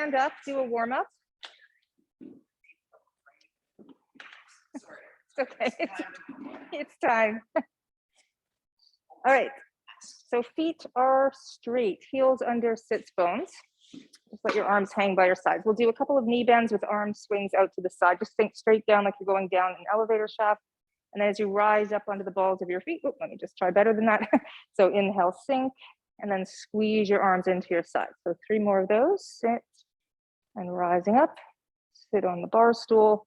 stand up, do a warm up. It's okay, it's time. All right, so feet are straight, heels under sits bones. Just let your arms hang by your sides. We'll do a couple of knee bends with arm swings out to the side. Just think straight down like you're going down an elevator shaft. And then as you rise up onto the balls of your feet, let me just try better than that. So inhale, sink, and then squeeze your arms into your side. So 3 more of those, sit and rising up, sit on the bar stool,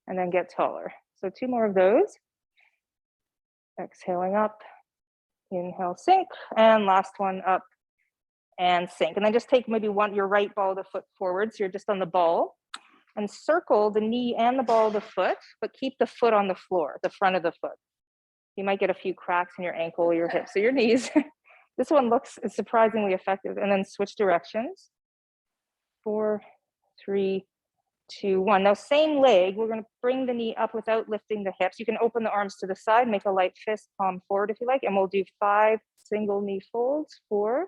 and then get taller. So 2 more of those. Exhaling up, inhale, sink, and last one up and sink. And then just take maybe your right ball of the foot forward, so you're just on the ball, and circle the knee and the ball of the foot, but keep the foot on the floor, the front of the foot. You might get a few cracks in your ankle or your hips or your knees. This one looks surprisingly effective. And then switch directions. 4, 3, 2, 1. Now same leg, we're going to bring the knee up without lifting the hips. You can open the arms to the side, make a light fist, palm forward if you like, and we'll do 5 single knee folds. 4,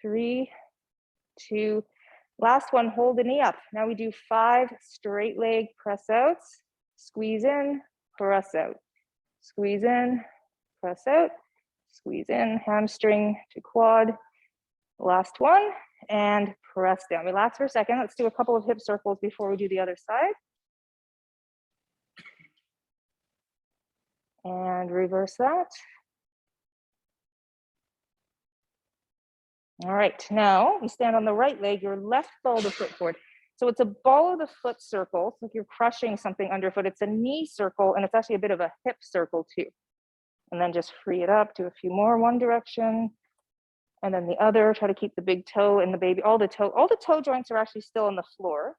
3, 2, last one, hold the knee up. Now we do 5 straight leg press outs, squeeze in, press out, squeeze in, press out, squeeze in, hamstring to quad. Last one, and press down. Relax for a second. Let's do a couple of hip circles before we do the other side. And reverse that. All right, now we stand on the right leg, your left ball of the foot forward. So it's a ball of the foot circle. It's like you're crushing something underfoot. It's a knee circle, and it's actually a bit of a hip circle too. And then just free it up, do a few more, one direction, and then the other. Try to keep the big toe and the baby, all the toe joints are actually still on the floor.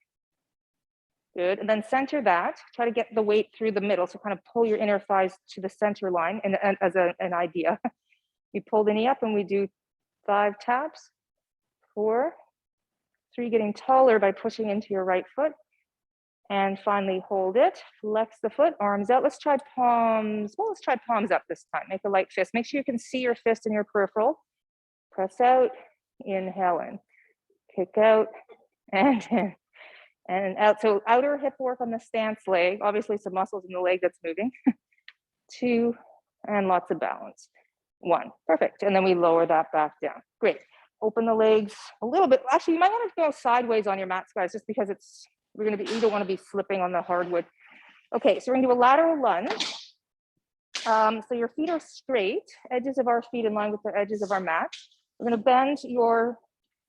Good, and then center that. Try to get the weight through the middle. So kind of pull your inner thighs to the center line, and as an idea. You pull the knee up and we do 5 taps, 4, 3, getting taller by pushing into your right foot. And finally hold it, flex the foot, arms out. Let's try palms. Well, let's try palms up this time. Make a light fist. Make sure you can see your fist in your peripheral. Press out, inhale in, kick out, and in, and out. So outer hip work on the stance leg. Obviously some muscles in the leg that's moving. 2, and lots of balance. 1, perfect. And then we lower that back down. Great. Open the legs a little bit. Actually, you might want to go sideways on your mats, guys, just because you don't want to be slipping on the hardwood. Okay, so we're gonna do a lateral lunge. So your feet are straight, edges of our feet in line with the edges of our mat. We're gonna bend your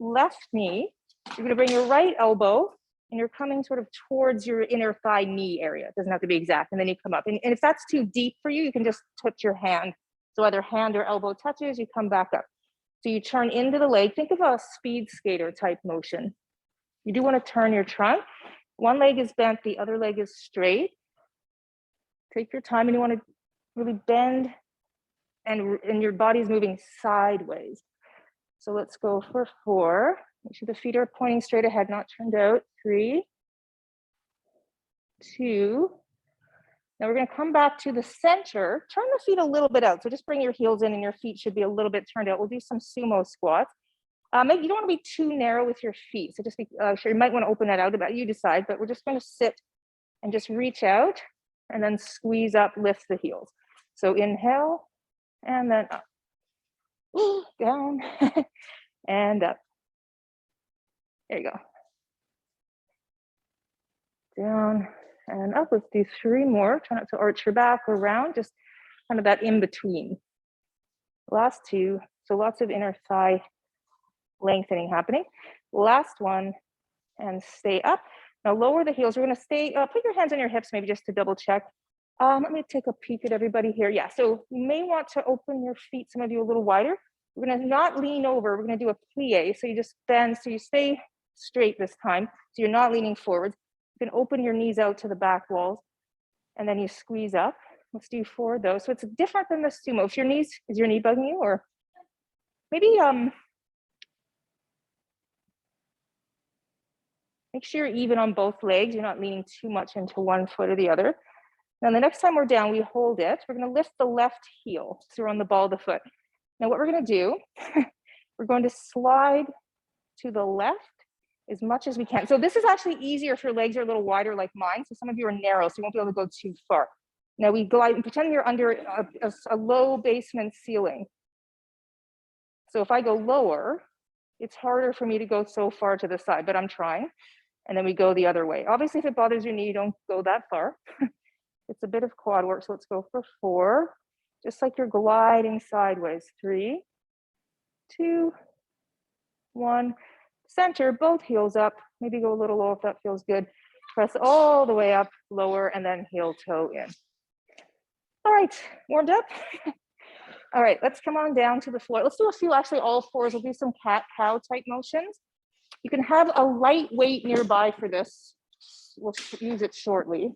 left knee. You're gonna bring your right elbow, and you're coming sort of towards your inner thigh knee area. It doesn't have to be exact, and then you come up. And if that's too deep for you, you can just touch your hand. So either hand or elbow touches, you come back up. So you turn into the leg. Think of a speed skater type motion. You do want to turn your trunk. One leg is bent, the other leg is straight. Take your time, and you want to really bend, and your body's moving sideways. So let's go for 4. Make sure the feet are pointing straight ahead, not turned out. 3, 2. Now we're going to come back to the center. Turn the feet a little bit out. So just bring your heels in, and your feet should be a little bit turned out. We'll do some sumo squats. Maybe you don't want to be too narrow with your feet. So just be sure, you might want to open that out about, you decide, but we're just going to sit and just reach out and then squeeze up, lift the heels. So inhale and then up, down and up. There you go. Down and up. Let's do 3 more. Try not to arch your back or round, just kind of that in between. Last 2. So lots of inner thigh lengthening happening. Last one, and stay up. Now lower the heels. We're going to stay, put your hands on your hips maybe just to double check. Let me take a peek at everybody here. Yeah, so you may want to open your feet, some of you a little wider. We're going to not lean over. We're going to do a plie. So you just bend, so you stay straight this time. So you're not leaning forward. You can open your knees out to the back walls, and then you squeeze up. Let's do 4 of those. So it's different than the sumo. If your knees, is your knee bugging you? Or maybe, make sure you're even on both legs. You're not leaning too much into one foot or the other. Now, the next time we're down, we hold it. We're going to lift the left heel. So we're on the ball of the foot. Now, what we're going to do, we're going to slide to the left as much as we can. So this is actually easier if your legs are a little wider like mine. So some of you are narrow, so you won't be able to go too far. Now we glide and pretend you're under a low basement ceiling. So if I go lower, it's harder for me to go so far to the side, but I'm trying. And then we go the other way. Obviously, if it bothers your knee, you don't go that far. It's a bit of quad work, so let's go for 4. Just like you're gliding sideways. 3, 2, 1. Center, both heels up. Maybe go a little low if that feels good. Press all the way up, lower, and then heel toe in. All right, warmed up? All right, let's come on down to the floor. Let's do a few, actually all fours. We'll do some cat-cow type motions. You can have a light weight nearby for this. We'll use it shortly.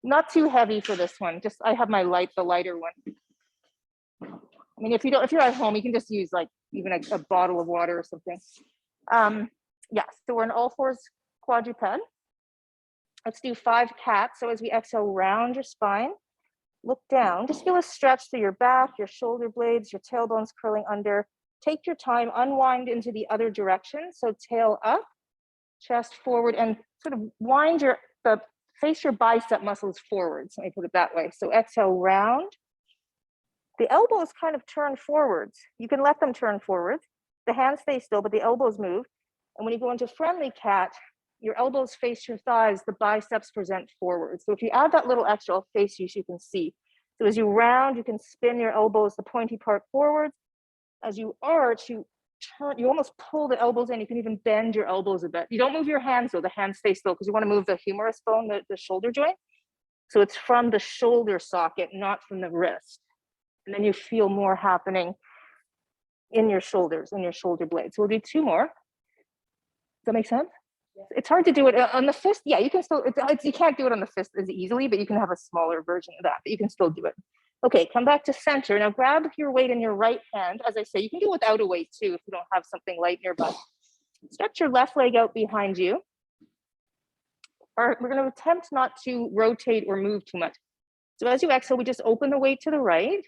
Not too heavy for this one. Just, I have my the lighter one. I mean, if you're at home, you can just use like even a bottle of water or something. Yeah, so we're in all fours quadruped. Let's do 5 cats. So as we exhale, round your spine, look down, just feel a stretch through your back, your shoulder blades, your tailbones curling under. Take your time, unwind into the other direction. So tail up, chest forward, and sort of wind face your bicep muscles forwards. Let me put it that way. So exhale, round. The elbows kind of turn forwards. You can let them turn forwards. The hands stay still, but the elbows move. And when you go into friendly cat, your elbows face your thighs, the biceps present forward. So if you add that little extra, I'll face you so you can see. So as you round, you can spin your elbows, the pointy part forwards. As you arch, you turn, you almost pull the elbows in. You can even bend your elbows a bit. You don't move your hands though, the hands stay still because you want to move the humerus bone, the shoulder joint. So it's from the shoulder socket, not from the wrist. And then you feel more happening in your shoulders, in your shoulder blades. So we'll do 2 more. Does that make sense? Yeah. It's hard to do it on the fist. Yeah, you can still, you can't do it on the fist as easily, but you can have a smaller version of that, but you can still do it. Okay, come back to center. Now grab your weight in your right hand. As I say, you can do it without a weight too if you don't have something light nearby. Stretch your left leg out behind you. We're going to attempt not to rotate or move too much. So as you exhale, we just open the weight to the right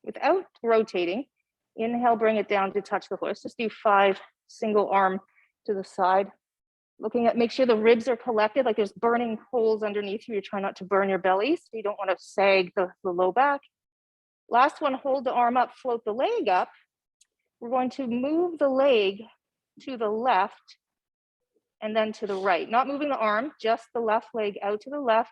without rotating. Inhale, bring it down to touch the floor. Let's just do 5 single arm to the side. Looking at, make sure the ribs are collected, like there's burning holes underneath you. You're trying not to burn your belly, so you don't want to sag the low back. Last one, hold the arm up, float the leg up. We're going to move the leg to the left and then to the right. Not moving the arm, just the left leg out to the left.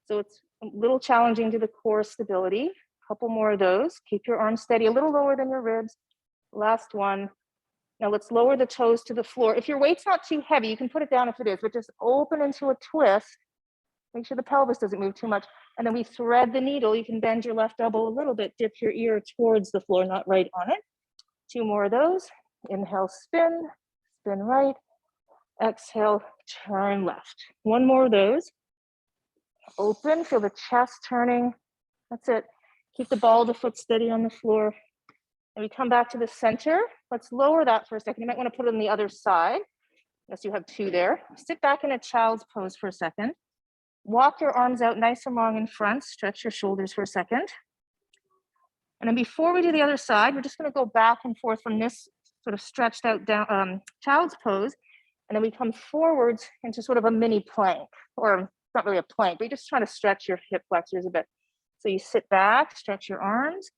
So it's a little challenging to the core stability. A couple more of those. Keep your arms steady, a little lower than your ribs. Last one. Now let's lower the toes to the floor. If your weight's not too heavy, you can put it down if it is, but just open into a twist. Make sure the pelvis doesn't move too much. And then we thread the needle. You can bend your left elbow a little bit, dip your ear towards the floor, not right on it. 2 more of those. Inhale, spin right. Exhale, turn left. 1 more of those. Open, feel the chest turning. That's it. Keep the ball of the foot steady on the floor. And we come back to the center. Let's lower that for a second. You might want to put it on the other side, unless you have 2 there. Sit back in a child's pose for a second. Walk your arms out nice and long in front. Stretch your shoulders for a second. And then before we do the other side, we're just going to go back and forth from this sort of stretched out down child's pose. And then we come forwards into sort of a mini plank, or it's not really a plank, but you're just trying to stretch your hip flexors a bit. So you sit back, stretch your arms.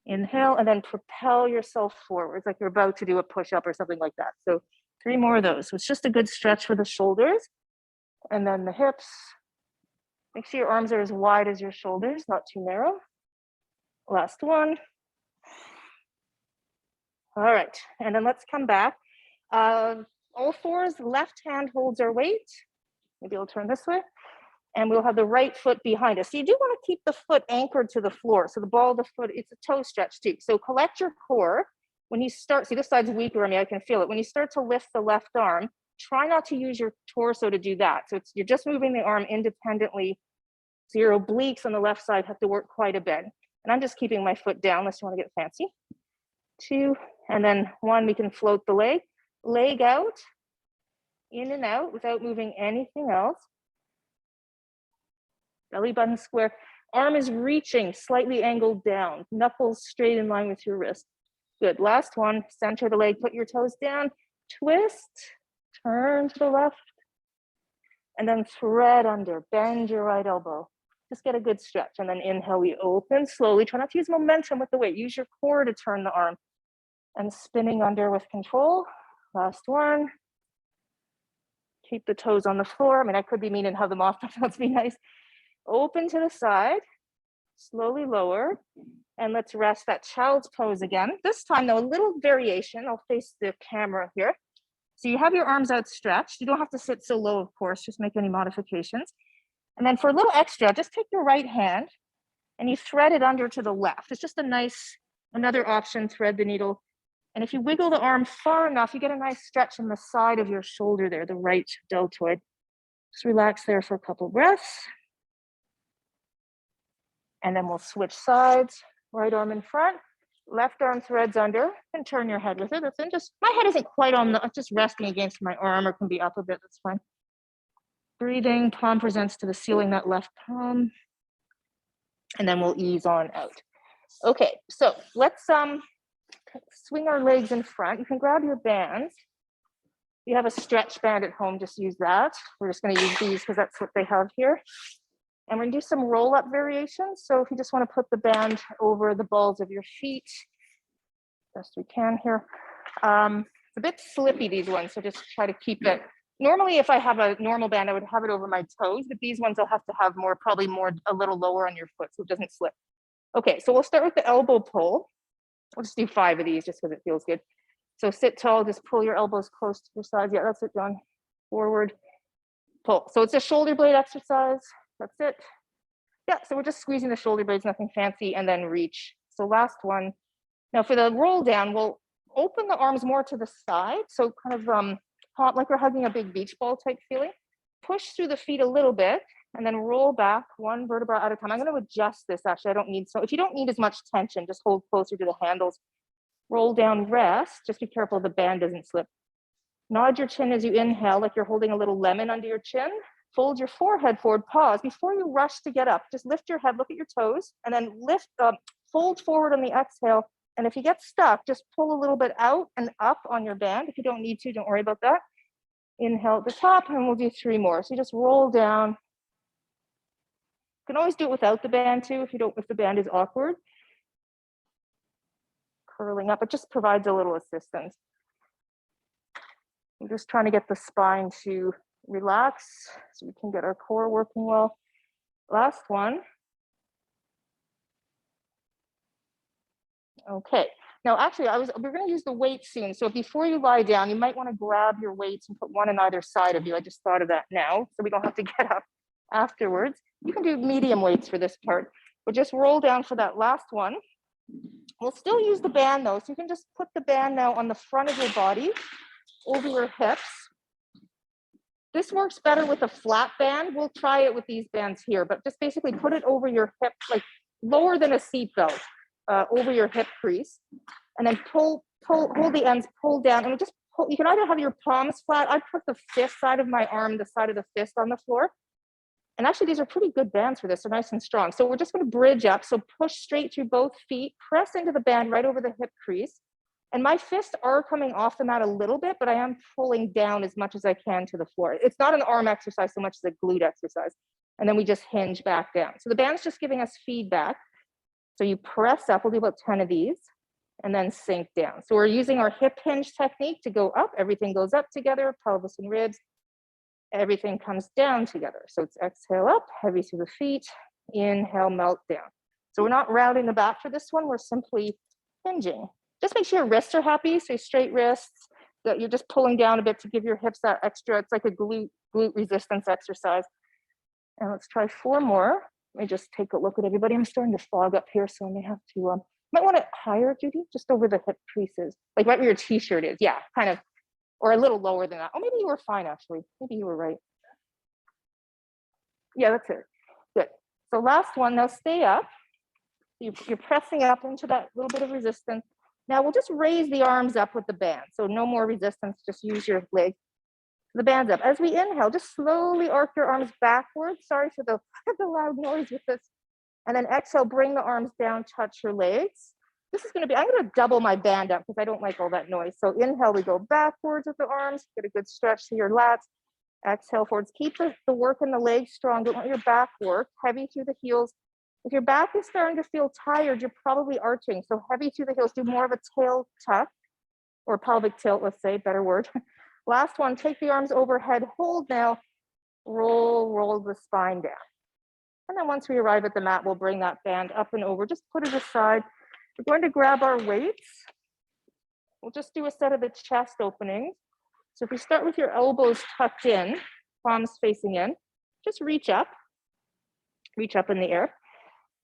Inhale, and then propel yourself forwards like you're about to do a push-up or something like that. So 3 more of those. So it's just a good stretch for the shoulders. And then the hips. Make sure your arms are as wide as your shoulders, not too narrow. Last one. All right, and then let's come back. All fours, left hand holds our weight. Maybe I'll turn this way. And we'll have the right foot behind us. So you do want to keep the foot anchored to the floor. So the ball of the foot, it's a toe stretch too. So collect your core. When you start, see this side's weaker on me, I can feel it. When you start to lift the left arm, try not to use your torso to do that. So you're just moving the arm independently. So your obliques on the left side have to work quite a bit. And I'm just keeping my foot down unless you want to get fancy. 2, and then 1, we can float the leg. Leg out, in and out without moving anything else. Belly button square. Arm is reaching, slightly angled down. Knuckles straight in line with your wrist. Good. Last one. Center the leg. Put your toes down. twist, turn to the left, and then thread under, bend your right elbow. Just get a good stretch, and then inhale, we open slowly. Try not to use momentum with the weight. Use your core to turn the arm, and spinning under with control. Last one. Keep the toes on the floor. I mean, I could be mean and have them off, but let's be nice. Open to the side, slowly lower, and let's rest that child's pose again. This time though, a little variation. I'll face the camera here. So you have your arms outstretched. You don't have to sit so low, of course, just make any modifications. And then for a little extra, just take your right hand and you thread it under to the left. It's just a nice, another option, thread the needle. And if you wiggle the arm far enough, you get a nice stretch in the side of your shoulder there, the right deltoid. Just relax there for a couple breaths. And then we'll switch sides. Right arm in front, left arm threads under, and turn your head with it. That's in. Just, my head isn't quite on the, just resting against my arm, or can be up a bit, that's fine. Breathing, palm presents to the ceiling, that left palm. And then we'll ease on out. Okay, so let's swing our legs in front. You can grab your bands. If you have a stretch band at home, just use that. We're just gonna use these because that's what they have here. And we're gonna do some roll-up variations. So if you just wanna put the band over the balls of your feet, best we can here. It's a bit slippy, these ones, so just try to keep it. Normally, if I have a normal band, I would have it over my toes, but these ones I'll have to have more, probably more, a little lower on your foot so it doesn't slip. Okay, so we'll start with the elbow pull. We'll just do 5 of these just because it feels good. So sit tall, just pull your elbows close to your sides. Yeah, that's it, John. Forward, pull. So it's a shoulder blade exercise. That's it. Yeah, so we're just squeezing the shoulder blades, nothing fancy, and then reach. So last one. Now for the roll down, we'll open the arms more to the side. So kind of like we're hugging a big beach ball type feeling. Push through the feet a little bit and then roll back one vertebra at a time. I'm going to adjust this actually. I don't need, so if you don't need as much tension, just hold closer to the handles. Roll down, rest. Just be careful the band doesn't slip. Nod your chin as you inhale, like you're holding a little lemon under your chin. Fold your forehead forward, pause. Before you rush to get up, just lift your head, look at your toes, and then lift up, fold forward on the exhale. And if you get stuck, just pull a little bit out and up on your band. If you don't need to, don't worry about that. Inhale at the top, and we'll do 3 more. So you just roll down. You can always do it without the band too, if the band is awkward. Curling up, it just provides a little assistance. I'm just trying to get the spine to relax so we can get our core working well. Last one. Okay, now actually we're gonna use the weights soon. So before you lie down, you might wanna grab your weights and put one on either side of you. I just thought of that now, so we don't have to get up afterwards. You can do medium weights for this part, but just roll down for that last one. We'll still use the band though, so you can just put the band now on the front of your body, over your hips. This works better with a flat band. We'll try it with these bands here, but just basically put it over your hip, like lower than a seat belt, over your hip crease, and then hold the ends, pull down, and just pull. You can either have your palms flat. I put the fist side of my arm, the side of the fist on the floor. And actually, these are pretty good bands for this. They're nice and strong. So we're just going to bridge up. So push straight through both feet, press into the band right over the hip crease. And my fists are coming off the mat a little bit, but I am pulling down as much as I can to the floor. It's not an arm exercise so much as a glute exercise. And then we just hinge back down. So the band's just giving us feedback. So you press up, we'll do about 10 of these, and then sink down. So we're using our hip hinge technique to go up. Everything goes up together, pelvis and ribs. Everything comes down together. So it's exhale up, heavy through the feet, inhale, melt down. So we're not rounding the back for this one, we're simply hinging. Just make sure your wrists are happy, so straight wrists, that you're just pulling down a bit to give your hips that extra, it's like a glute resistance exercise. And let's try 4 more. Let me just take a look at everybody. I'm starting to fog up here, so I may have to, might want it higher, Judy, just over the hip creases, like right where your t-shirt is. Yeah, kind of, or a little lower than that. Oh, maybe you were fine, actually. Maybe you were right. Yeah, that's it. Good. So last one, now stay up. You're pressing up into that little bit of resistance. Now we'll just raise the arms up with the band. So no more resistance, just use your legs. The band's up. As we inhale, just slowly arc your arms backwards. Sorry for the loud noise with this. And then exhale, bring the arms down, touch your legs. this is gonna be, I'm gonna double my band up because I don't like all that noise. So inhale, we go backwards with the arms, get a good stretch to your lats. Exhale forwards, keep the work in the legs strong, don't let your back work, heavy through the heels. If your back is starting to feel tired, you're probably arching. So heavy through the heels, do more of a tail tuck or pelvic tilt, let's say, better word. Last one, take the arms overhead, hold now, roll the spine down. And then once we arrive at the mat, we'll bring that band up and over, just put it aside. We're going to grab our weights. We'll just do a set of the chest openings. So if we start with your elbows tucked in, palms facing in, just reach up in the air.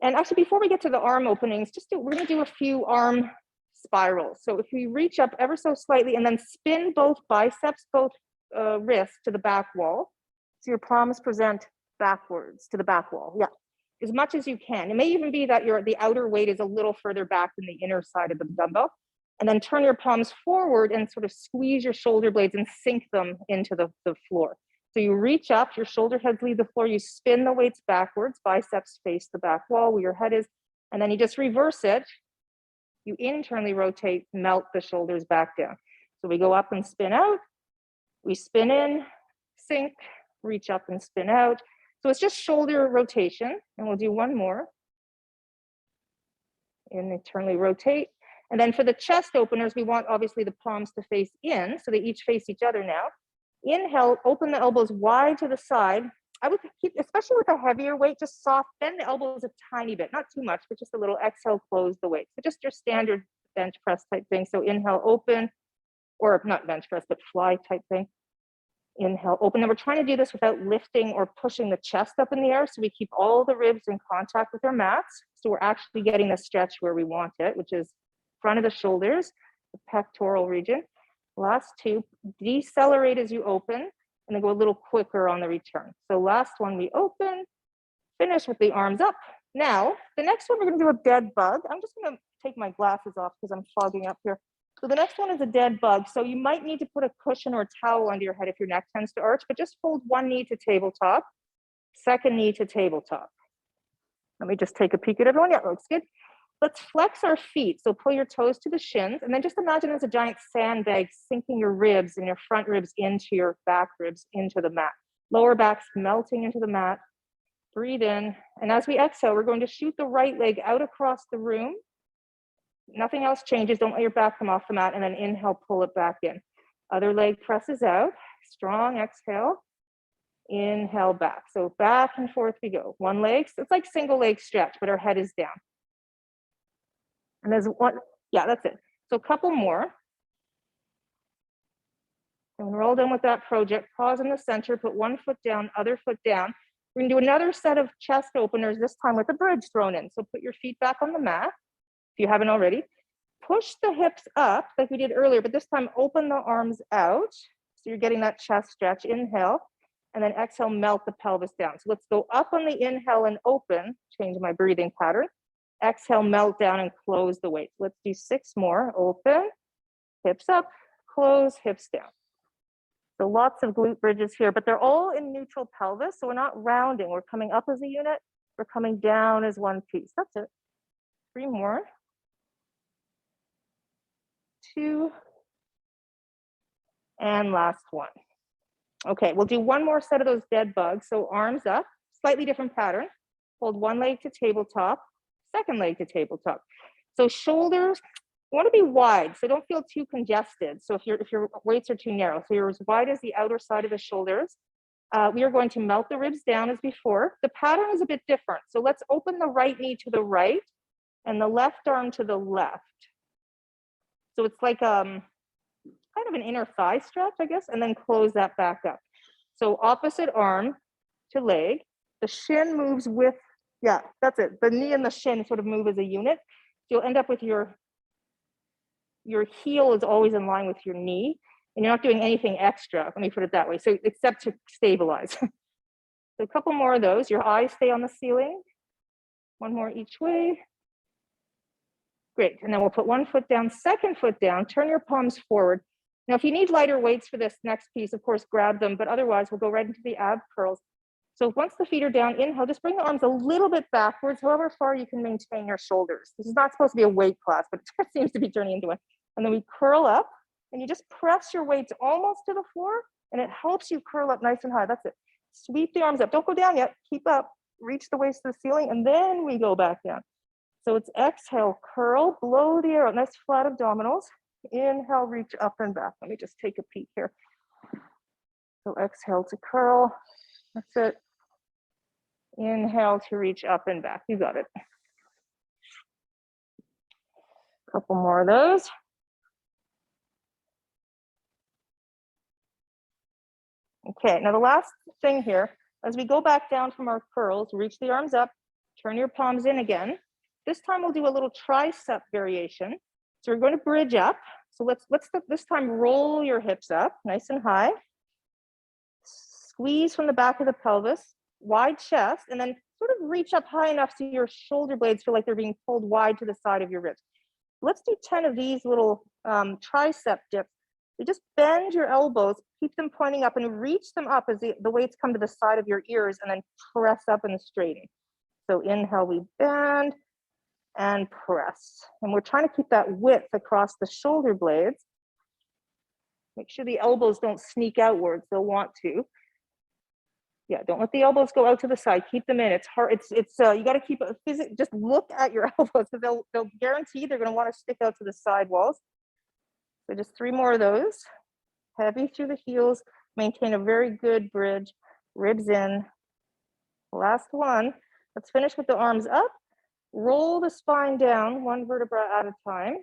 And actually, before we get to the arm openings, we're gonna do a few arm spirals. So if we reach up ever so slightly and then spin both biceps, both wrists to the back wall. So your palms present backwards to the back wall, yeah, as much as you can. It may even be that the outer weight is a little further back than the inner side of the dumbbell. And then turn your palms forward and sort of squeeze your shoulder blades and sink them into the floor. So you reach up, your shoulder heads leave the floor, you spin the weights backwards, biceps face the back wall where your head is, and then you just reverse it. You internally rotate, melt the shoulders back down. So we go up and spin out, we spin in, sink, reach up and spin out. So it's just shoulder rotation, and we'll do one more. And internally rotate. And then for the chest openers, we want obviously the palms to face in, so they each face each other now. Inhale, open the elbows wide to the side. I would keep, especially with a heavier weight, just soft, bend the elbows a tiny bit, not too much, but just a little. Exhale, close the weight. So just your standard bench press type thing. So inhale, open, or not bench press, but fly type thing. Inhale, open. And we're trying to do this without lifting or pushing the chest up in the air. So we keep all the ribs in contact with our mats. So we're actually getting the stretch where we want it, which is front of the shoulders, the pectoral region. Last two, decelerate as you open, and then go a little quicker on the return. So last one, we open, finish with the arms up. Now, the next one, we're gonna do a dead bug. I'm just gonna take my glasses off because I'm fogging up here. So the next one is a dead bug. So you might need to put a cushion or a towel under your head if your neck tends to arch, but just fold one knee to tabletop, second knee to tabletop. Let me just take a peek at everyone. Yeah, looks good. Let's flex our feet. So pull your toes to the shins, and then just imagine as a giant sandbag sinking your ribs and your front ribs into your back ribs into the mat. Lower back's melting into the mat. Breathe in, and as we exhale, we're going to shoot the right leg out across the room. Nothing else changes. Don't let your back come off the mat, and then inhale, pull it back in. Other leg presses out. Strong exhale. Inhale back. So back and forth we go. One leg. So it's like single leg stretch, but our head is down. And there's one, yeah, that's it. So a couple more. And when we're all done with that project, pause in the center, put one foot down, other foot down. We're gonna do another set of chest openers, this time with a bridge thrown in. So put your feet back on the mat, if you haven't already. Push the hips up like we did earlier, but this time open the arms out. So you're getting that chest stretch, inhale, and then exhale, melt the pelvis down. So let's go up on the inhale and open, change my breathing pattern. Exhale, melt down and close the weight. Let's do 6 more. Open, hips up, close, hips down. So lots of glute bridges here, but they're all in neutral pelvis. So we're not rounding. We're coming up as a unit. We're coming down as one piece. That's it. 3 more. 2. And last one. Okay, we'll do one more set of those dead bugs. So arms up, slightly different pattern. Hold one leg to tabletop. Second leg to tabletop. So shoulders, you want to be wide, so don't feel too congested. So if your weights are too narrow, so you're as wide as the outer side of the shoulders. We are going to melt the ribs down as before. The pattern is a bit different. So let's open the right knee to the right and the left arm to the left. So it's like kind of an inner thigh stretch, I guess, and then close that back up. So opposite arm to leg. The shin moves with, yeah, that's it. The knee and the shin sort of move as a unit. So you'll end up with your heel is always in line with your knee, and you're not doing anything extra, let me put it that way, so except to stabilize. So a couple more of those. Your eyes stay on the ceiling. One more each way. Great, and then we'll put one foot down, second foot down, turn your palms forward. Now, if you need lighter weights for this next piece, of course, grab them, but otherwise we'll go right into the ab curls. So once the feet are down, inhale, just bring the arms a little bit backwards, however far you can maintain your shoulders. This is not supposed to be a weight class, but it seems to be turning into one. And then we curl up and you just press your weights almost to the floor and it helps you curl up nice and high. That's it. Sweep the arms up. Don't go down yet. Keep up. Reach the waist to the ceiling and then we go back down. So it's exhale, curl, blow the air out. Nice flat abdominals. Inhale, reach up and back. Let me just take a peek here. So exhale to curl. That's it. Inhale to reach up and back. You got it. A couple more of those. Okay, now the last thing here, as we go back down from our curls, reach the arms up, turn your palms in again. This time we'll do a little tricep variation. So we're going to bridge up. So let's this time roll your hips up nice and high. Squeeze from the back of the pelvis, wide chest, and then sort of reach up high enough so your shoulder blades feel like they're being pulled wide to the side of your ribs. Let's do 10 of these little tricep dips. You just bend your elbows, keep them pointing up and reach them up as the weights come to the side of your ears and then press up and straighten. So inhale, we bend and press. And we're trying to keep that width across the shoulder blades. Make sure the elbows don't sneak outwards, they'll want to. Yeah, don't let the elbows go out to the side. Keep them in. It's hard. You got to keep a physical. Just look at your elbows because they'll guarantee they're going to want to stick out to the side walls. So just 3 more of those. Heavy through the heels. Maintain a very good bridge. Ribs in. Last one. Let's finish with the arms up. Roll the spine down 1 vertebra at a time,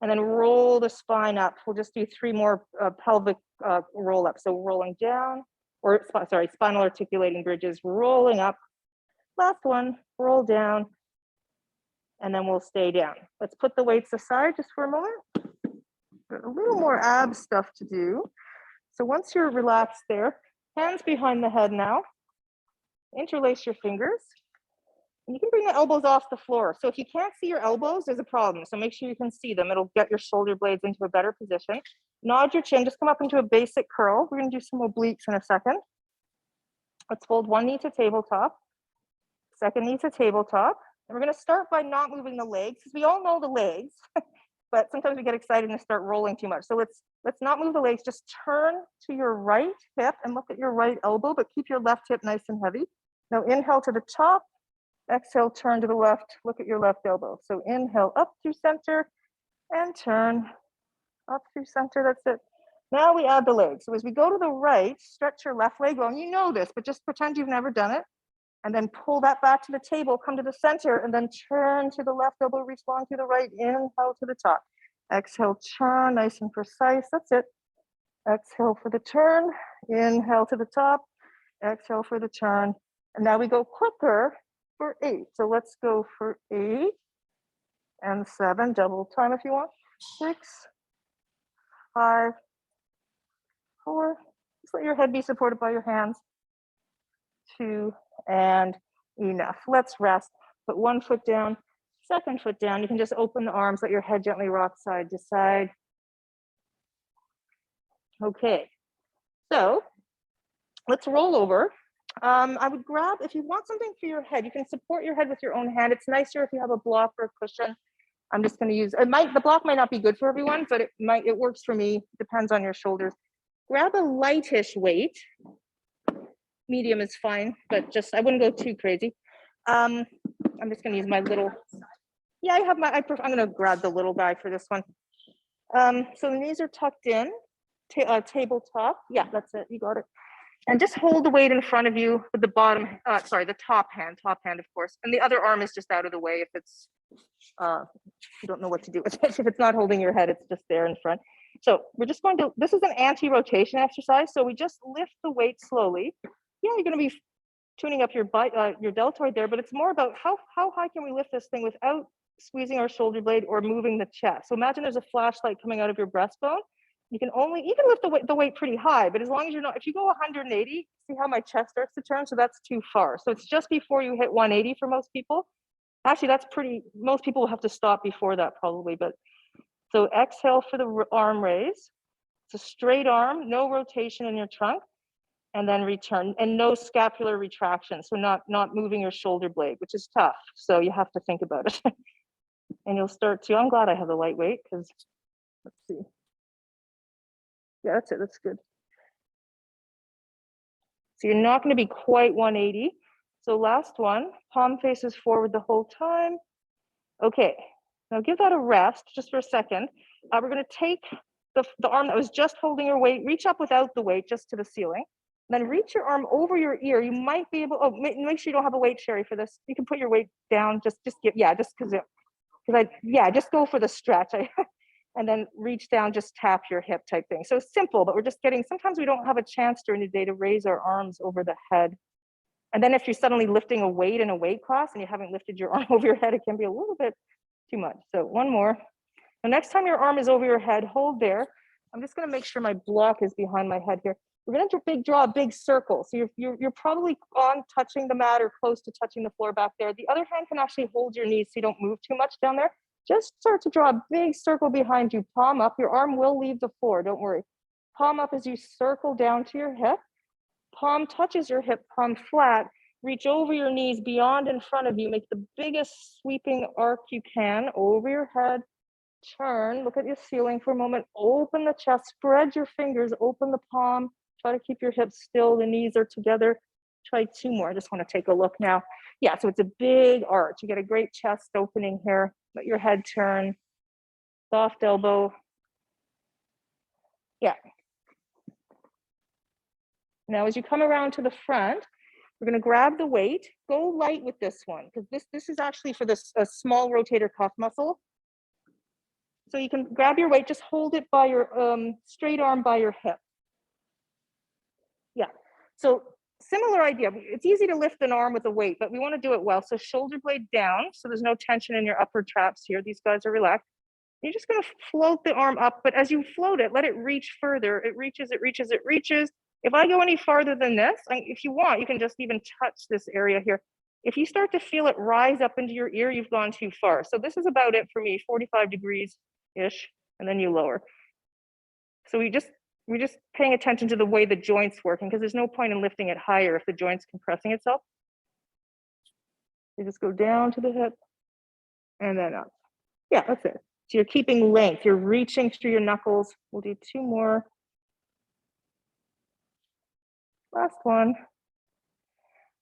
and then roll the spine up. We'll just do 3 more pelvic roll up. So rolling down. Or sorry, spinal articulating bridges, rolling up. Last one, roll down, and then we'll stay down. Let's put the weights aside just for a moment. Got a little more ab stuff to do. So once you're relaxed there, hands behind the head now. Interlace your fingers. And you can bring the elbows off the floor. So if you can't see your elbows, there's a problem. So make sure you can see them. It'll get your shoulder blades into a better position. Nod your chin, just come up into a basic curl. We're gonna do some obliques in a second. Let's fold 1 knee to tabletop, 2nd knee to tabletop. And we're gonna start by not moving the legs, because we all know the legs, but sometimes we get excited and start rolling too much. So let's not move the legs, just turn to your right hip and look at your right elbow, but keep your left hip nice and heavy. Now inhale to the top, exhale, turn to the left, look at your left elbow. So inhale up through center and turn. Up through center, that's it. Now we add the legs. So as we go to the right, stretch your left leg long. You know this, but just pretend you've never done it. And then pull that back to the table, come to the center, and then turn to the left elbow, reach long to the right, inhale to the top. Exhale, turn, nice and precise, that's it. Exhale for the turn, inhale to the top, exhale for the turn. And now we go quicker for 8. So let's go for 8 and 7, double time if you want. 6, 5, 4, just let your head be supported by your hands. 2, and enough. Let's rest. Put 1 foot down, 2nd foot down. You can just open the arms, let your head gently rock side to side. Okay, so let's roll over. I would grab, if you want something for your head, you can support your head with your own hand. It's nicer if you have a block or a cushion. I'm just going to use, the block might not be good for everyone, but it works for me. Depends on your shoulders. Grab a lightish weight. Medium is fine, but I wouldn't go too crazy. I'm just going to use my little, yeah, I'm going to grab the little guy for this one. So the knees are tucked in, tabletop. Yeah, that's it, you got it. And just hold the weight in front of you with the the top hand, of course. And the other arm is just out of the way if it's, you don't know what to do with it. If it's not holding your head, it's just there in front. So we're just going to, this is an anti-rotation exercise. So we just lift the weight slowly. Yeah, you're going to be tuning up your deltoid there, but it's more about how high can we lift this thing without squeezing our shoulder blade or moving the chest. So imagine there's a flashlight coming out of your breastbone. You can lift the weight pretty high, but as long as you're not, if you go 180, see how my chest starts to turn? So that's too far. So it's just before you hit 180 for most people. Actually, most people will have to stop before that probably, but so exhale for the arm raise. It's a straight arm, no rotation in your trunk. and then return, and no scapular retraction. So not moving your shoulder blade, which is tough. So you have to think about it. And you'll start to, I'm glad I have the lightweight because, let's see. Yeah, that's it, that's good. So you're not gonna be quite 180. So last one, palm faces forward the whole time. Okay, now give that a rest just for a second. We're gonna take the arm that was just holding your weight, reach up without the weight, just to the ceiling. Then reach your arm over your ear. You might be able, make sure you don't have a weight, Sherry, for this. You can put your weight down, just just go for the stretch. And then reach down, just tap your hip type thing. So simple, but we're just getting, sometimes we don't have a chance during the day to raise our arms over the head. And then if you're suddenly lifting a weight in a weight class and you haven't lifted your arm over your head, it can be a little bit too much. So one more. The next time your arm is over your head, hold there. I'm just gonna make sure my block is behind my head here. We're gonna draw a big circle. So you're probably on touching the mat or close to touching the floor back there. The other hand can actually hold your knees so you don't move too much down there. Just start to draw a big circle behind you, palm up. Your arm will leave the floor, don't worry. Palm up as you circle down to your hip. Palm touches your hip, palm flat. Reach over your knees beyond in front of you. Make the biggest sweeping arc you can over your head. Turn, look at your ceiling for a moment. Open the chest, spread your fingers, open the palm. Try to keep your hips still, the knees are together. Try two more, I just wanna take a look now. Yeah, so it's a big arch. You get a great chest opening here. Let your head turn, soft elbow. Yeah. Now, as you come around to the front, we're gonna grab the weight, go light with this one, because this is actually for this small rotator cuff muscle. So you can grab your weight, just hold it by your straight arm by your hip. Yeah, so similar idea. It's easy to lift an arm with a weight, but we wanna do it well. So shoulder blade down, so there's no tension in your upper traps here. These guys are relaxed. You're just gonna float the arm up, but as you float it, let it reach further. It reaches, it reaches, it reaches. If I go any farther than this, if you want, you can just even touch this area here. If you start to feel it rise up into your ear, you've gone too far. So this is about it for me, 45 degrees-ish, and then you lower. So we're just paying attention to the way the joint's working, because there's no point in lifting it higher if the joint's compressing itself. You just go down to the hip and then up. Yeah, that's it. So you're keeping length, you're reaching through your knuckles. We'll do two more. Last one.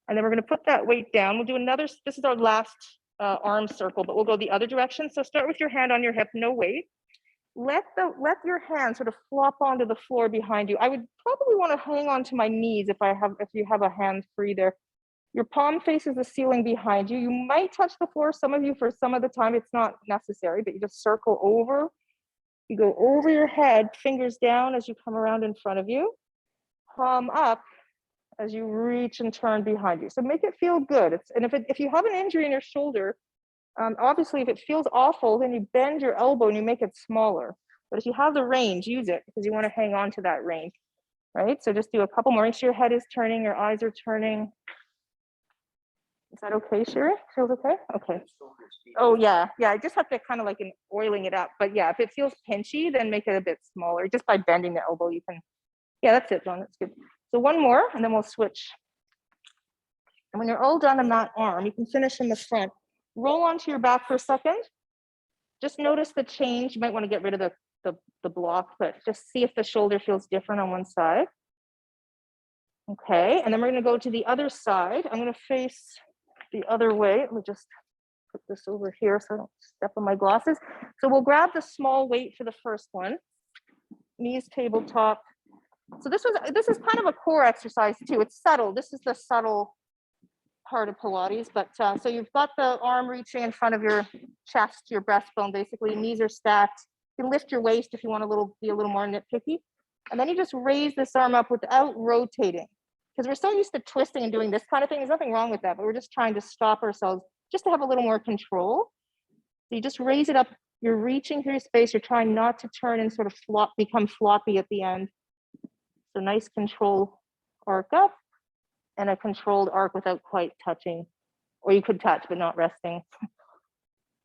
And then we're gonna put that weight down. We'll do another, this is our last arm circle, but we'll go the other direction. So start with your hand on your hip, no weight. Let your hand sort of flop onto the floor behind you. I would probably wanna hang on to my knees if you have a hand free there. Your palm faces the ceiling behind you. You might touch the floor, some of you, for some of the time, it's not necessary, but you just circle over. You go over your head, fingers down as you come around in front of you. Palm up as you reach and turn behind you. So make it feel good. And if you have an injury in your shoulder, obviously if it feels awful, then you bend your elbow and you make it smaller. But if you have the range, use it, because you want to hang on to that range, right? So just do a couple more. Make sure your head is turning, your eyes are turning. Is that okay, Sherry? Feels okay? Okay. Oh yeah, I just have to kind of like oiling it up. But yeah, if it feels pinchy, then make it a bit smaller. Just by bending the elbow, you can. Yeah, that's it, John, that's good. So one more, and then we'll switch. And when you're all done on that arm, you can finish in the front. Roll onto your back for a second. Just notice the change. You might want to get rid of the block, but just see if the shoulder feels different on one side. Okay, and then we're gonna go to the other side. I'm gonna face the other way. Let me just put this over here so I don't step on my glasses. So we'll grab the small weight for the first one. Knees tabletop. So this is kind of a core exercise too. It's subtle. This is the subtle part of Pilates. But so you've got the arm reaching in front of your chest, your breastbone, basically. Knees are stacked. You can lift your waist if you want to be a little more nitpicky. And then you just raise this arm up without rotating. Because we're so used to twisting and doing this kind of thing. There's nothing wrong with that, but we're just trying to stop ourselves just to have a little more control. So you just raise it up. You're reaching through space. You're trying not to turn and sort of become floppy at the end. So nice control arc up and a controlled arc without quite touching. Or you could touch, but not resting.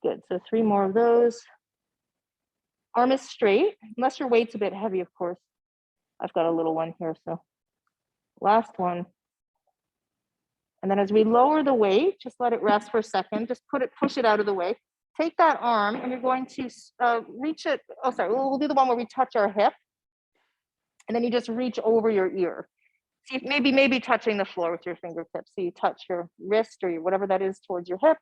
Good, so 3 more of those. Arm is straight, unless your weight's a bit heavy, of course. I've got a little one here, so. Last one. And then as we lower the weight, just let it rest for a second. Just push it out of the way. Take that arm and you're going to reach it. Oh, sorry, we'll do the one where we touch our hip. And then you just reach over your ear. See, maybe touching the floor with your fingertips. So you touch your wrist or whatever that is towards your hip.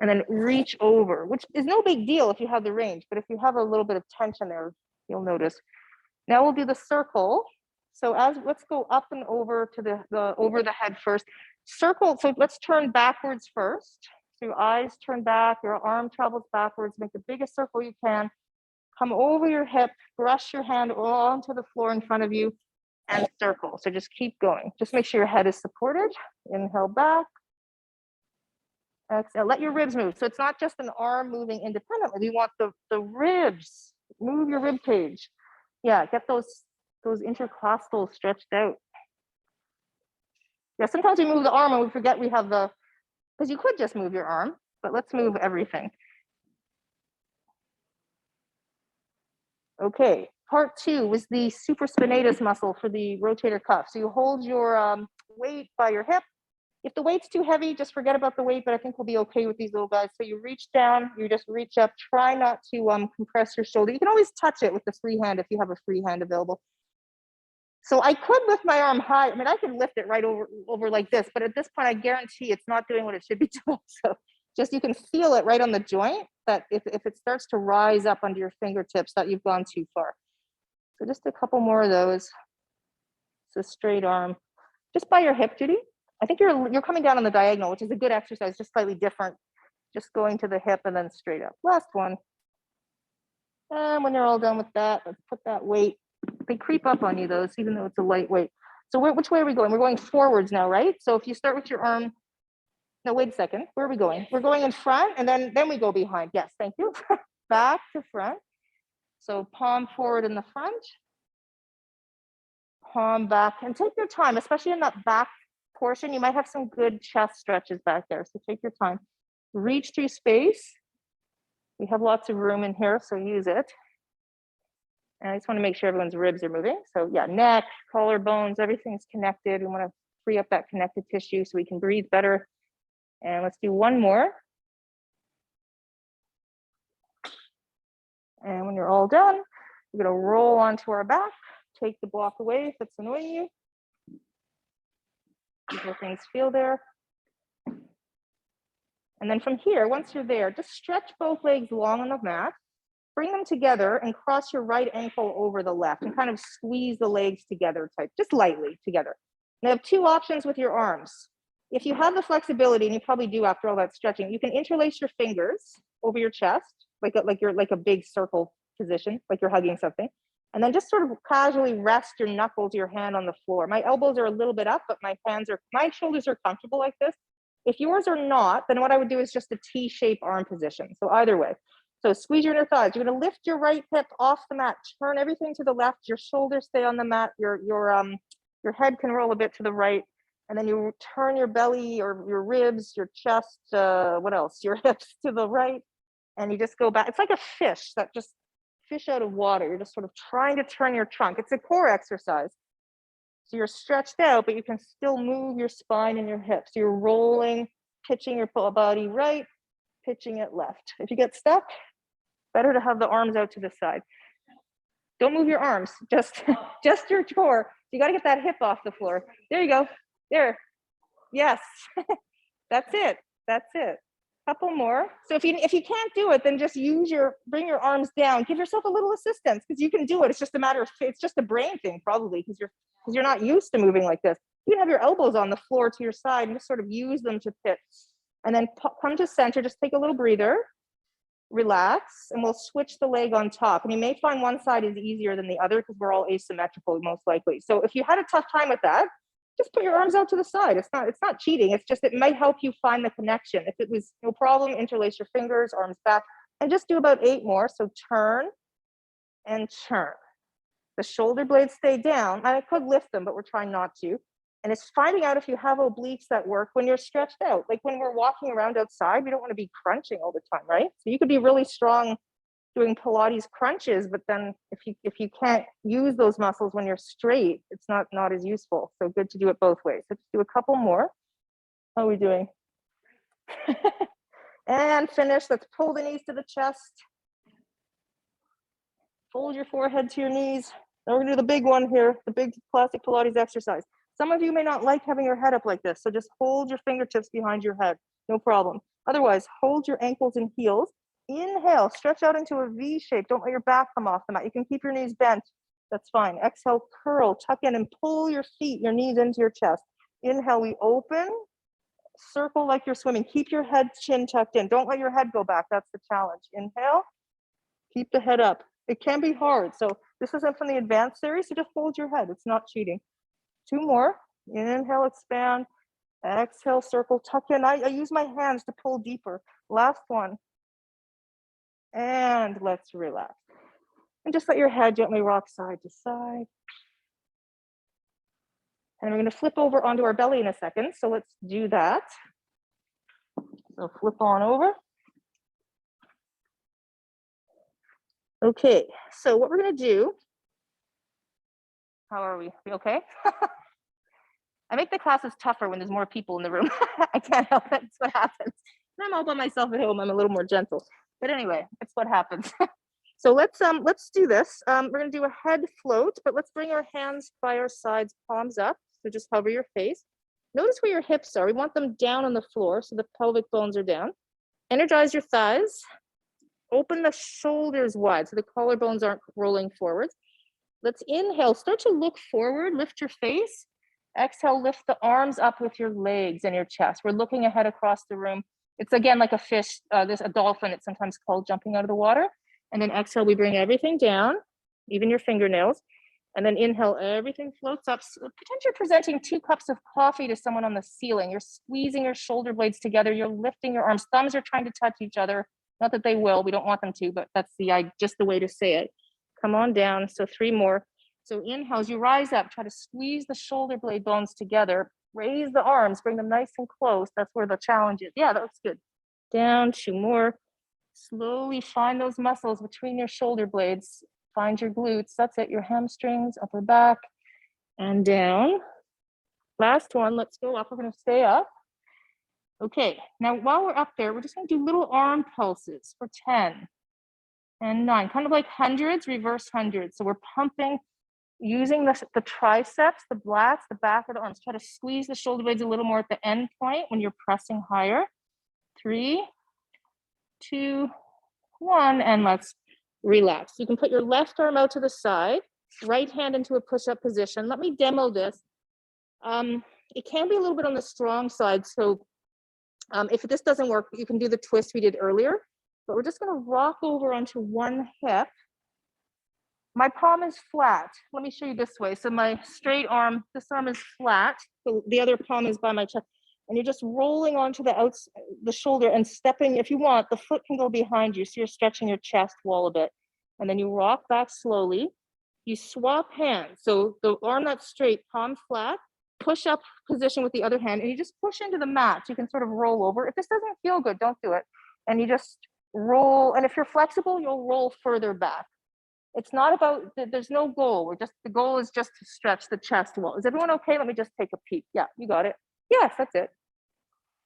And then reach over, which is no big deal if you have the range. But if you have a little bit of tension there, you'll notice. Now we'll do the circle. So let's go up and over to the over the head first. Circle, so let's turn backwards first. So your eyes turn back, your arm travels backwards, make the biggest circle you can. Come over your hip, brush your hand onto the floor in front of you and circle. So just keep going. Just make sure your head is supported. Inhale back. Exhale, let your ribs move. So it's not just an arm moving independently. We want the ribs, move your rib cage. Yeah, get those intercostals stretched out. Yeah, sometimes we move the arm and we forget we have because you could just move your arm, but let's move everything. Okay, part 2 was the supraspinatus muscle for the rotator cuff. So you hold your weight by your hip. If the weight's too heavy, just forget about the weight, but I think we'll be okay with these little guys. So you reach down, you just reach up, try not to compress your shoulder. You can always touch it with the free hand if you have a free hand available. So I could lift my arm high. I mean, I could lift it right over like this, but at this point, I guarantee it's not doing what it should be doing. So just you can feel it right on the joint that if it starts to rise up under your fingertips, that you've gone too far. So just a couple more of those. It's a straight arm. Just by your hip, Judy. I think you're coming down on the diagonal, which is a good exercise, just slightly different. Just going to the hip and then straight up. Last one. And when you're all done with that, let's put that weight. They creep up on you, those, even though it's a lightweight. So which way are we going? We're going forwards now, right? So if you start with your arm, no, wait a second. Where are we going? We're going in front and then we go behind. Yes, thank you. Back to front. So palm forward in the front, palm back, and take your time, especially in that back portion. You might have some good chest stretches back there. So take your time. Reach through space. We have lots of room in here, so use it. And I just want to make sure everyone's ribs are moving. So yeah, neck, collarbones, everything's connected. We want to free up that connective tissue so we can breathe better. And let's do one more. And when you're all done, we're going to roll onto our back. Take the block away if it's annoying you. See how things feel there. And then from here, once you're there, just stretch both legs long on the mat. Bring them together and cross your right ankle over the left and kind of squeeze the legs together, just lightly together. Now, you have two options with your arms. If you have the flexibility, and you probably do after all that stretching, you can interlace your fingers over your chest, like you're like a big circle position, like you're hugging something. And then just sort of casually rest your knuckles, your hand on the floor. My elbows are a little bit up, but my shoulders are comfortable like this. If yours are not, then what I would do is just a T-shaped arm position. So either way. So squeeze your inner thighs. You're going to lift your right hip off the mat. Turn everything to the left. Your shoulders stay on the mat. Your head can roll a bit to the right. And then you turn your belly or your ribs, your chest, what else? Your hips to the right. And you just go back. It's like a fish that just fish out of water. You're just sort of trying to turn your trunk. It's a core exercise. So you're stretched out, but you can still move your spine and your hips. So you're rolling, pitching your body right, pitching it left. If you get stuck, better to have the arms out to the side. Don't move your arms, just your core. You got to get that hip off the floor. There you go. There. Yes. That's it. That's it. Couple more. So if you can't do it, then just bring your arms down. Give yourself a little assistance because you can do it. It's just a matter of, it's just a brain thing probably because you're not used to moving like this. You can have your elbows on the floor to your side and just sort of use them to pitch. And then come to center, just take a little breather, relax, and we'll switch the leg on top. And you may find one side is easier than the other because we're all asymmetrical most likely. So if you had a tough time with that, just put your arms out to the side. It's not cheating. It's just, it might help you find the connection. If it was no problem, interlace your fingers, arms back, and just do about 8 more. So turn and turn. The shoulder blades stay down. I could lift them, but we're trying not to. And it's finding out if you have obliques that work when you're stretched out. Like when we're walking around outside, we don't want to be crunching all the time, right? So you could be really strong doing Pilates crunches, but then if you can't use those muscles when you're straight, it's not as useful. So good to do it both ways. So just do a couple more. How are we doing? And finish. Let's pull the knees to the chest. Fold your forehead to your knees. Now we're gonna do the big one here, the big classic Pilates exercise. Some of you may not like having your head up like this, so just hold your fingertips behind your head, no problem. Otherwise, hold your ankles and heels. Inhale, stretch out into a V shape. Don't let your back come off the mat. You can keep your knees bent, that's fine. Exhale, curl, tuck in and pull your feet, your knees into your chest. Inhale, we open, circle like you're swimming. Keep your head, chin tucked in. Don't let your head go back, that's the challenge. Inhale, keep the head up. It can be hard, so this isn't from the advanced series, so just hold your head, it's not cheating. 2 more, inhale, expand, exhale, circle, tuck in. I use my hands to pull deeper. Last one, and let's relax. And just let your head gently rock side to side. And we're gonna flip over onto our belly in a second, so let's do that. So flip on over. Okay, so what we're gonna do, how are we? We okay? I make the classes tougher when there's more people in the room. I can't help it, it's what happens. When I'm all by myself at home, I'm a little more gentle. But anyway, it's what happens. So let's do this. We're gonna do a head float, but let's bring our hands by our sides, palms up. So just hover your face. Notice where your hips are. We want them down on the floor so the pelvic bones are down. Energize your thighs. Open the shoulders wide so the collarbones aren't rolling forward. Let's inhale, start to look forward, lift your face. Exhale, lift the arms up with your legs and your chest. We're looking ahead across the room. It's again like a fish, there's a dolphin, it's sometimes called jumping out of the water. And then exhale, we bring everything down, even your fingernails. And then inhale, everything floats up. So pretend you're presenting 2 cups of coffee to someone on the ceiling. You're squeezing your shoulder blades together. You're lifting your arms. Thumbs are trying to touch each other. Not that they will, we don't want them to, but that's just the way to say it. Come on down, so 3 more. So inhale, as you rise up, try to squeeze the shoulder blade bones together. Raise the arms, bring them nice and close. That's where the challenge is. Yeah, that looks good. Down, 2 more. Slowly find those muscles between your shoulder blades. Find your glutes, that's it, your hamstrings, upper back, and down. Last one, let's go up, we're gonna stay up. Okay, now while we're up there, we're just gonna do little arm pulses for 10 and 9, kind of like hundreds, reverse hundreds. So we're pumping, using the triceps, the lats, the back of the arms. Try to squeeze the shoulder blades a little more at the end point when you're pressing higher. 3, 2, 1, and let's relax. You can put your left arm out to the side, right hand into a push-up position. Let me demo this. It can be a little bit on the strong side, so if this doesn't work, you can do the twist we did earlier, but we're just gonna rock over onto one hip. My palm is flat. Let me show you this way. So my straight arm, this arm is flat, so the other palm is by my chest. And you're just rolling onto the shoulder and stepping. If you want, the foot can go behind you, so you're stretching your chest wall a bit. And then you rock back slowly. You swap hands. So the arm that's straight, palm flat, push up position with the other hand, and you just push into the mat. You can sort of roll over. If this doesn't feel good, don't do it. And you just roll. And if you're flexible, you'll roll further back. It's not about, there's no goal. The goal is just to stretch the chest wall. Is everyone okay? Let me just take a peek. Yeah, you got it. Yes, that's it.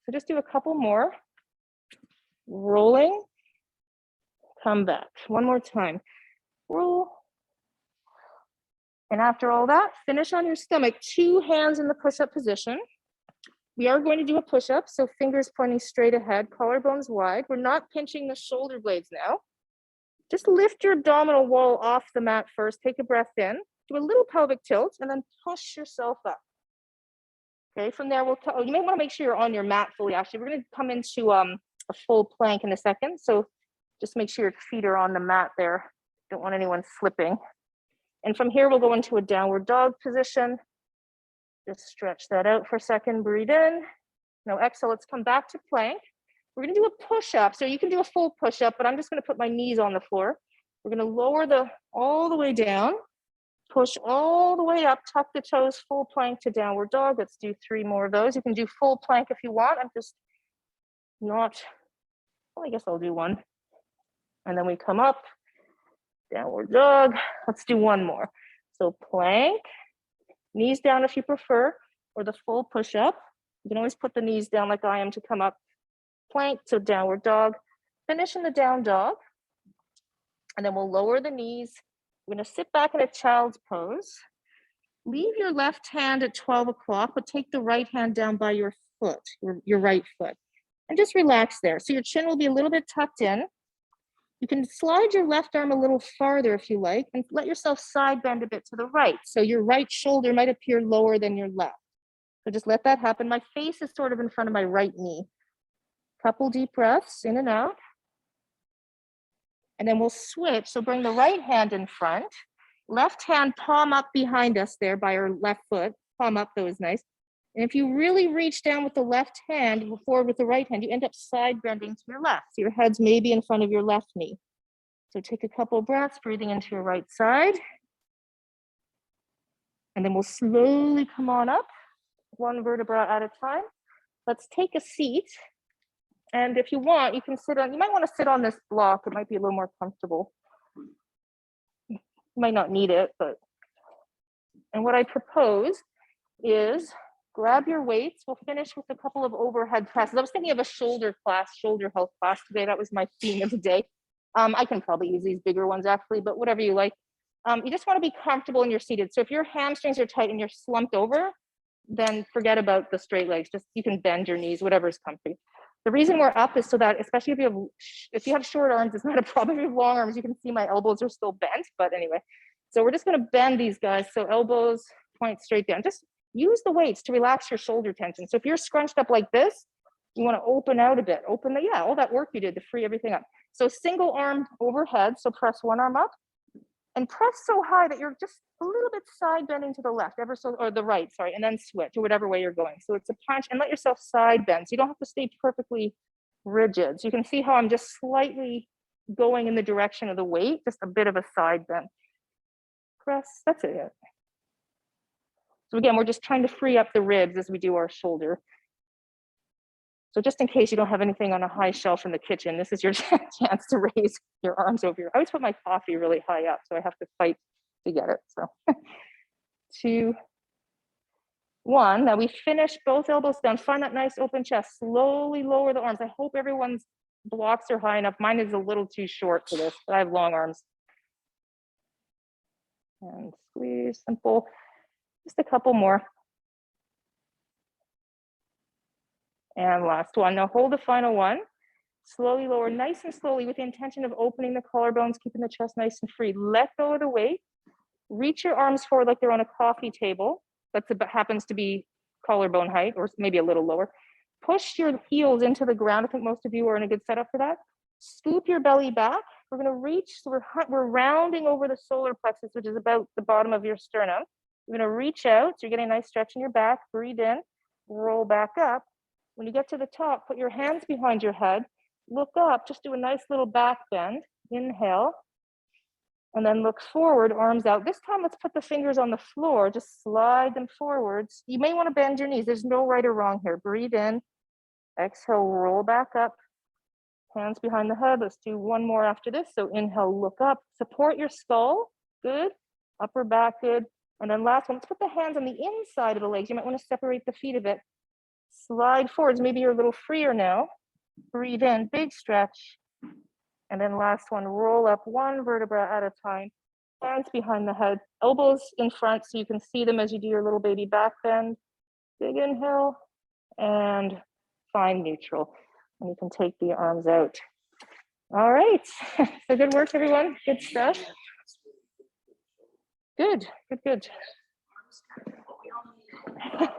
So just do a couple more. Rolling, come back. One more time. Roll. And after all that, finish on your stomach. 2 hands in the push-up position. We are going to do a push-up, so fingers pointing straight ahead, collarbones wide. We're not pinching the shoulder blades now. Just lift your abdominal wall off the mat first. Take a breath in. Do a little pelvic tilt, and then push yourself up. Okay, from there, you may want to make sure you're on your mat fully. Actually, we're going to come into a full plank in a second. So just make sure your feet are on the mat there. Don't want anyone slipping. And from here, we'll go into a downward dog position. Just stretch that out for a second. Breathe in. Now exhale, let's come back to plank. We're going to do a push-up. So you can do a full push-up, but I'm just going to put my knees on the floor. We're going to lower all the way down. Push all the way up, tuck the toes, full plank to downward dog. Let's do 3 more of those. You can do full plank if you want. I'm just not, well, I guess I'll do one. And then we come up, downward dog. Let's do one more. So plank, knees down if you prefer, or the full push-up. You can always put the knees down like I am to come up. Plank, so downward dog. Finish in the down dog. And then we'll lower the knees. We're gonna sit back in a child's pose. Leave your left hand at 12 o'clock, but take the right hand down by your foot, your right foot. And just relax there. So your chin will be a little bit tucked in. You can slide your left arm a little farther if you like, and let yourself side bend a bit to the right. So your right shoulder might appear lower than your left. So just let that happen. My face is sort of in front of my right knee. Couple deep breaths in and out. And then we'll switch. So bring the right hand in front. Left hand palm up behind us there by our left foot. Palm up, that was nice. And if you really reach down with the left hand, forward with the right hand, you end up side bending to your left. So your head's maybe in front of your left knee. So take a couple breaths, breathing into your right side. And then we'll slowly come on up, one vertebra at a time. Let's take a seat. And if you want, you can sit on, you might want to sit on this block. It might be a little more comfortable. You might not need it, but. And what I propose is grab your weights. We'll finish with a couple of overhead presses. I was thinking of a shoulder class, shoulder health class today. That was my theme of the day. I can probably use these bigger ones actually, but whatever you like. You just want to be comfortable and you're seated. So if your hamstrings are tight and you're slumped over, then forget about the straight legs. Just you can bend your knees, whatever's comfy. The reason we're up is so that, especially if you have short arms, it's not a problem. If you have long arms, you can see my elbows are still bent, but anyway. So we're just going to bend these guys. So elbows point straight down. Just use the weights to relax your shoulder tension. So if you're scrunched up like this, you want to open out a bit. Open the, all that work you did to free everything up. So single arm overhead. So press one arm up and press so high that you're just a little bit side bending to the left, or the right, sorry, and then switch or whatever way you're going. So it's a punch, and let yourself side bend. So you don't have to stay perfectly rigid. So you can see how I'm just slightly going in the direction of the weight, just a bit of a side bend. Press, that's it. So again, we're just trying to free up the ribs as we do our shoulder. So just in case you don't have anything on a high shelf in the kitchen, this is your chance to raise your arms over your, I always put my coffee really high up, so I have to fight to get it. So 2, 1. Now we finish both elbows down. Find that nice open chest. Slowly lower the arms. I hope everyone's blocks are high enough. Mine is a little too short for this, but I have long arms. And squeeze, simple. Just a couple more. And last one. Now hold the final one. Slowly lower, nice and slowly, with the intention of opening the collarbones, keeping the chest nice and free. Let go of the weight. Reach your arms forward like they're on a coffee table. That happens to be collarbone height, or maybe a little lower. Push your heels into the ground. I think most of you are in a good setup for that. Scoop your belly back. We're going to reach, so we're rounding over the solar plexus, which is about the bottom of your sternum. You're going to reach out, so you're getting a nice stretch in your back. Breathe in, roll back up. When you get to the top, put your hands behind your head. Look up, just do a nice little back bend. Inhale. And then look forward, arms out. This time, let's put the fingers on the floor. Just slide them forwards. You may want to bend your knees. There's no right or wrong here. Breathe in. Exhale, roll back up. Hands behind the head. Let's do one more after this. So inhale, look up. Support your skull. Good. Upper back, good. And then last one, let's put the hands on the inside of the legs. You might want to separate the feet a bit. Slide forwards. Maybe you're a little freer now. Breathe in, big stretch. And then last one, roll up one vertebra at a time. Hands behind the head, elbows in front so you can see them as you do your little baby back bend. Big inhale and find neutral. And you can take the arms out. All right, so good work, everyone. Good stuff. Good.